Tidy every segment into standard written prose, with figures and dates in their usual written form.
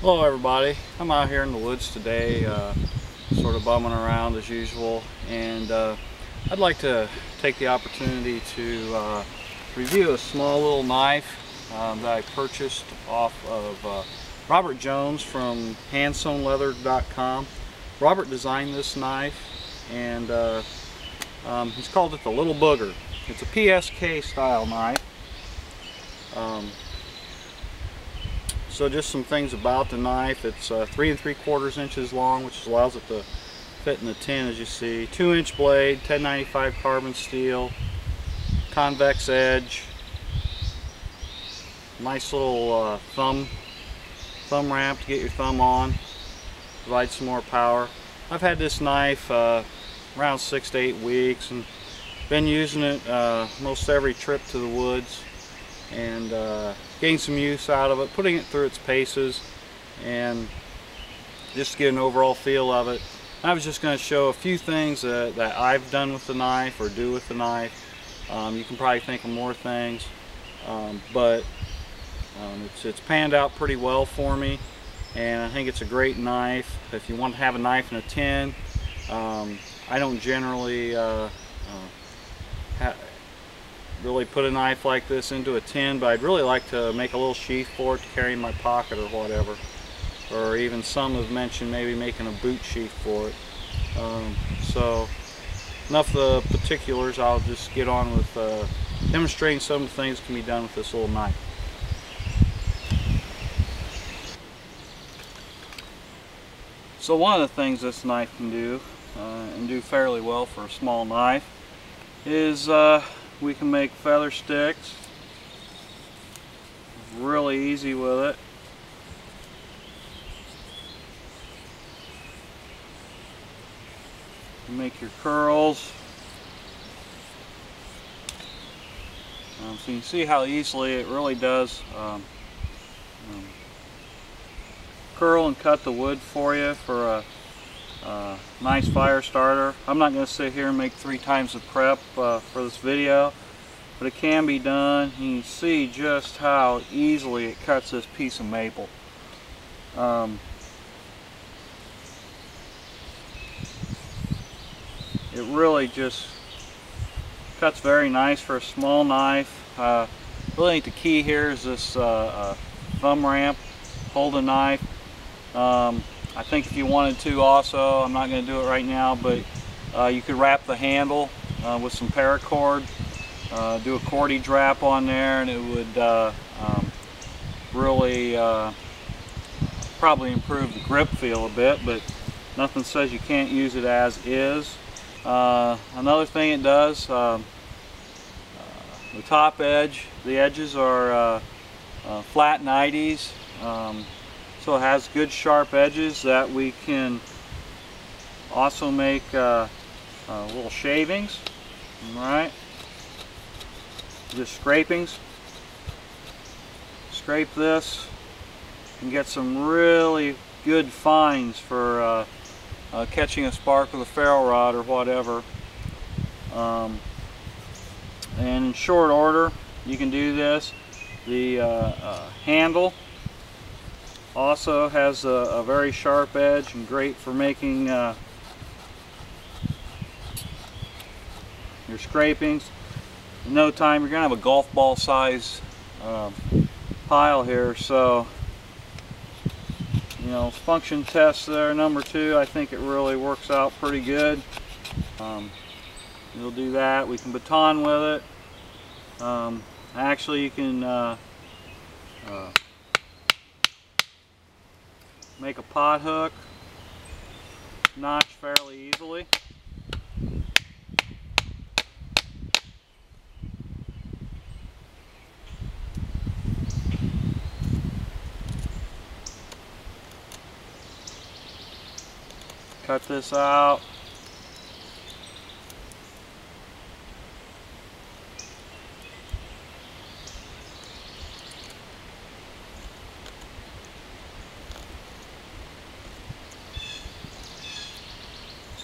Hello everybody, I'm out here in the woods today, sort of bumming around as usual, and I'd like to take the opportunity to review a small little knife that I purchased off of Robert Jones from handsewnleather.com. Robert designed this knife, and he's called it the Little Booger. It's a PSK style knife. So just some things about the knife. It's 3 3/4 inches long, which allows it to fit in the tin, as you see. 2-inch blade, 1095 carbon steel, convex edge, nice little thumb ramp to get your thumb on, provide some more power. I've had this knife around 6 to 8 weeks and been using it most every trip to the woods, and getting some use out of it, putting it through its paces, and just to get an overall feel of it. I was just going to show a few things that I've done with the knife or do with the knife. You can probably think of more things, but it's panned out pretty well for me, and I think it's a great knife. If you want to have a knife in a tin, I don't generally really put a knife like this into a tin, but I'd really like to make a little sheath for it to carry in my pocket or whatever, or even some have mentioned maybe making a boot sheath for it. So enough of the particulars. I'll just get on with demonstrating some of the things that can be done with this little knife. So one of the things this knife can do, and do fairly well for a small knife, is we can make feather sticks. Really easy with it. You make your curls. So you can see how easily it really does curl and cut the wood for you for a nice fire starter. I'm not going to sit here and make 3 times the prep for this video, but it can be done. You can see just how easily it cuts this piece of maple. It really just cuts very nice for a small knife. Really the key here is this thumb ramp, hold the knife. I think if you wanted to also, I'm not going to do it right now, but you could wrap the handle with some paracord, do a cordie drap on there, and it would really probably improve the grip feel a bit, but nothing says you can't use it as is. Another thing it does, the top edge, the edges are flat 90s. So it has good sharp edges that we can also make little shavings, right? Just scrapings. Scrape this and get some really good finds for catching a spark with a ferro rod or whatever. And in short order, you can do this. The handle also has a very sharp edge and great for making your scrapings. In no time you're going to have a golf ball size pile here, so you know, function test there, number 2, I think it really works out pretty good. You'll do that. We can baton with it. Actually, you can make a pot hook notch fairly easily. Cut this out.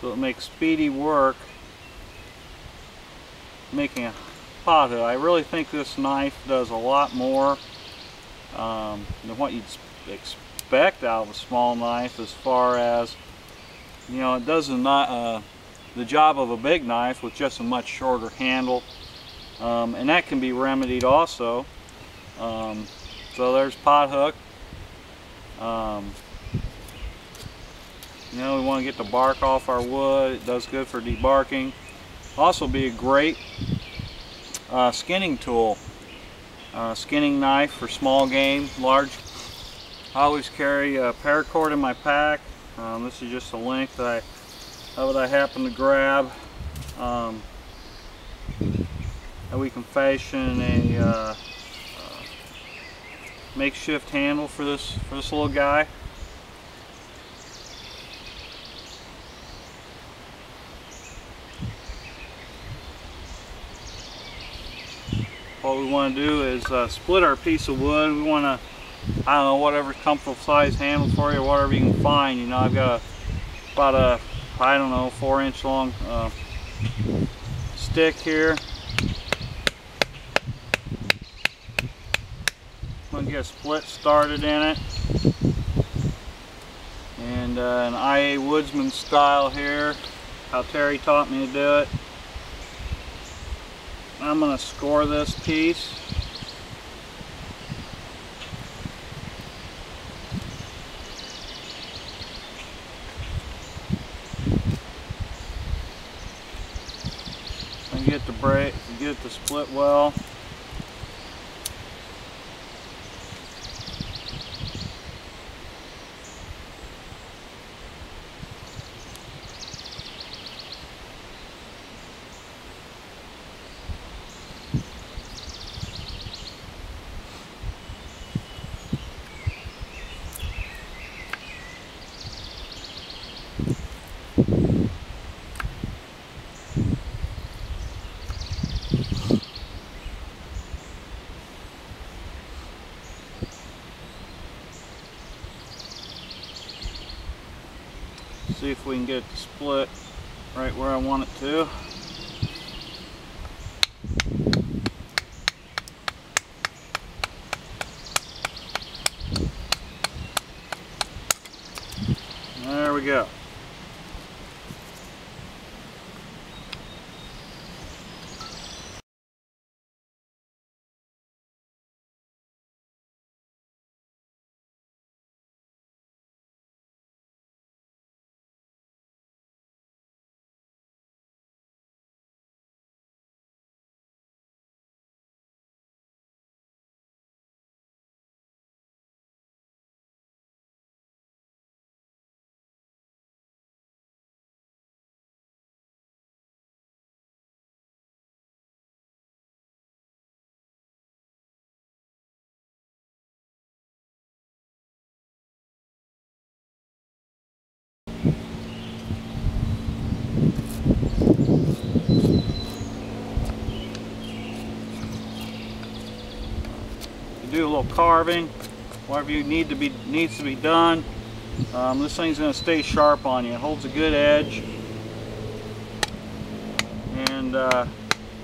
So it makes speedy work making a pot hook. I really think this knife does a lot more than what you'd expect out of a small knife, as far as, you know, it does not the job of a big knife with just a much shorter handle, and that can be remedied also. So there's pot hook. You know, we want to get the bark off our wood. It does good for debarking. Also be a great skinning tool, skinning knife for small game, large. I always carry a paracord in my pack. This is just a length that I happen to grab. And we can fashion a makeshift handle for this little guy. What we want to do is split our piece of wood. We want to, I don't know, whatever comfortable size handle for you, whatever you can find. You know, I've got about a, I don't know, 4-inch long stick here. I'm going to get a split started in it. And an IA Woodsman style here, how Terry taught me to do it. I'm going to score this piece. And get the break, get it to split well. See if we can get it to split right where I want it to. There we go. Do a little carving, whatever you needs to be done. This thing's going to stay sharp on you. It holds a good edge, and I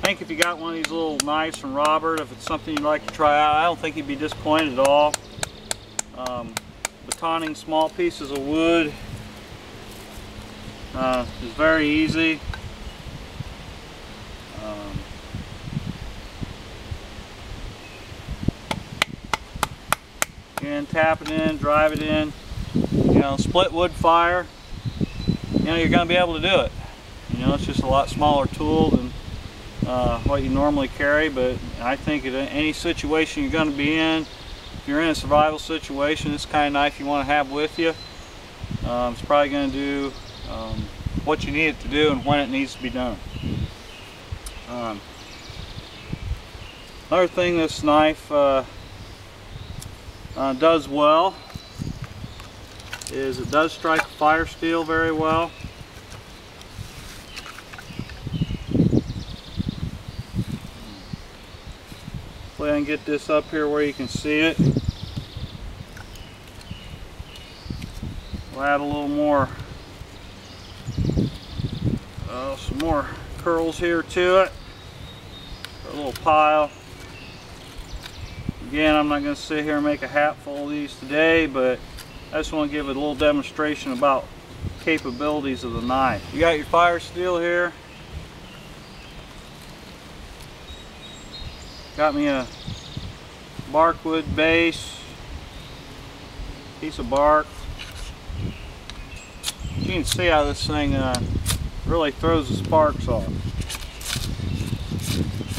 think if you got one of these little knives from Robert, if it's something you'd like to try out, I don't think you'd be disappointed at all. Batoning small pieces of wood is very easy. And tap it in, drive it in, you know, split wood fire, you know, you're going to be able to do it. You know, it's just a lot smaller tool than what you normally carry, but I think in any situation you're going to be in, if you're in a survival situation, this kind of knife you want to have with you. It's probably going to do what you need it to do and when it needs to be done. Another thing this knife does well is it does strike fire steel very well. Hopefully I can get this up here where you can see it. We'll add a little more, some more curls here to it. A little pile. Again, I'm not going to sit here and make a hat full of these today, but I just want to give it a little demonstration about capabilities of the knife. You got your fire steel here. Got me a barkwood base, piece of bark. You can see how this thing really throws the sparks off.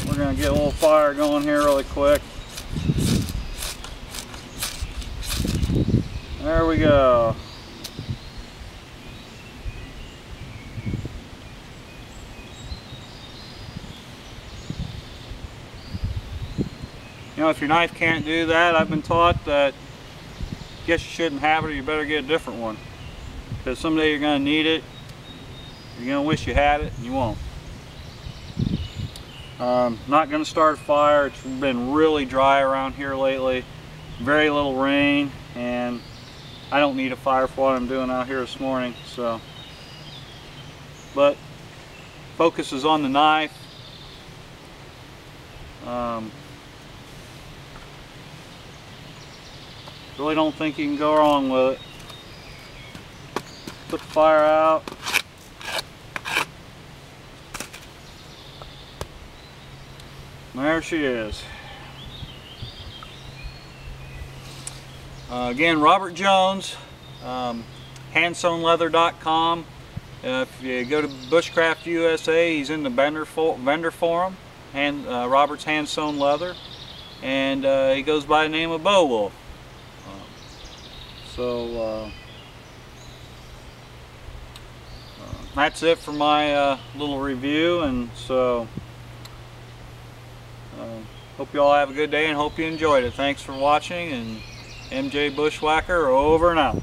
We're going to get a little fire going here really quick. There we go. You know, if your knife can't do that, I've been taught that I guess you shouldn't have it, or you better get a different one. Because someday you're going to need it. You're going to wish you had it, and you won't. Not going to start a fire. It's been really dry around here lately. Very little rain, and I don't need a fire for what I'm doing out here this morning. So, but focus is on the knife. Really don't think you can go wrong with it. Put the fire out. There she is. Again, Robert Jones, handsewnleather.com. If you go to Bushcraft USA, he's in the vendor forum, and Robert's Hand Sewn Leather, and he goes by the name of Beowulf. That's it for my little review, and so hope you all have a good day and hope you enjoyed it. Thanks for watching, and MJ Bushwhacker over and out.